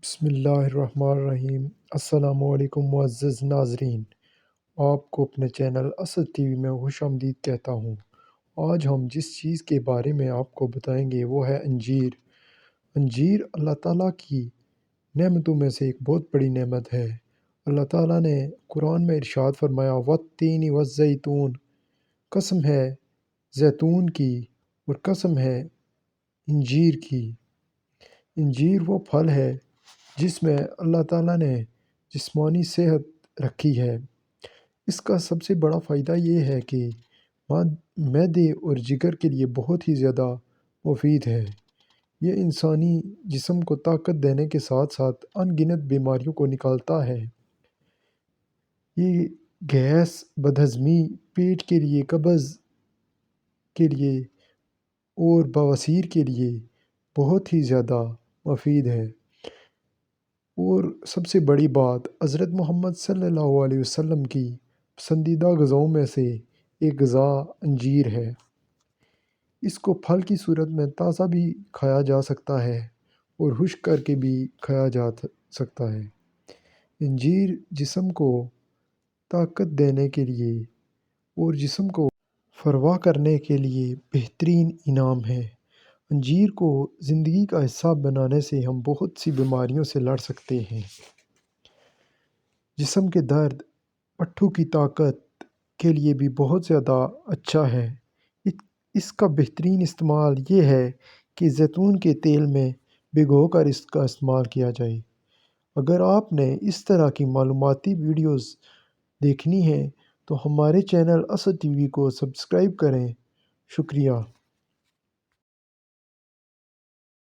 بسم اللہ الرحمن الرحیم۔ السلام علیکم معزز ناظرین، آپ کو اپنے چینل اسد ٹی وی میں خوش آمدید کہتا ہوں۔ آج ہم جس چیز کے بارے میں آپ کو بتائیں گے وہ ہے انجیر۔ انجیر اللہ تعالیٰ کی نعمتوں میں سے ایک بہت بڑی نعمت ہے۔ اللہ تعالیٰ نے قرآن میں ارشاد فرمایا والتین والزیتون، قسم ہے زیتون کی اور قسم ہے انجیر کی۔ انجیر وہ پھل ہے جس میں اللہ تعالیٰ نے جسمانی صحت رکھی ہے۔ اس کا سب سے بڑا فائدہ یہ ہے کہ معدے اور جگر کے لیے بہت ہی زیادہ مفید ہے۔ یہ انسانی جسم کو طاقت دینے کے ساتھ ساتھ ان گنت بیماریوں کو نکالتا ہے۔ یہ گیس، بدہضمی، پیٹ کے لیے، قبض کے لیے اور بواسیر کے لیے بہت ہی زیادہ مفید ہے۔ اور سب سے بڑی بات، حضرت محمد صلی اللہ علیہ وسلم کی پسندیدہ غذاؤں میں سے ایک غذا انجیر ہے۔ اس کو پھل کی صورت میں تازہ بھی کھایا جا سکتا ہے اور خشک کر کے بھی کھایا جا سکتا ہے۔ انجیر جسم کو طاقت دینے کے لیے اور جسم کو فروہ کرنے کے لیے بہترین انعام ہے۔ انجیر کو زندگی کا حصہ بنانے سے ہم بہت سی بیماریوں سے لڑ سکتے ہیں۔ جسم کے درد، پٹھوں کی طاقت کے لیے بھی بہت زیادہ اچھا ہے۔ اس کا بہترین استعمال یہ ہے کہ زیتون کے تیل میں بھگو کر اس کا استعمال کیا جائے۔ اگر آپ نے اس طرح کی معلوماتی ویڈیوز دیکھنی ہیں تو ہمارے چینل اسد ٹی وی کو سبسکرائب کریں۔ شکریہ۔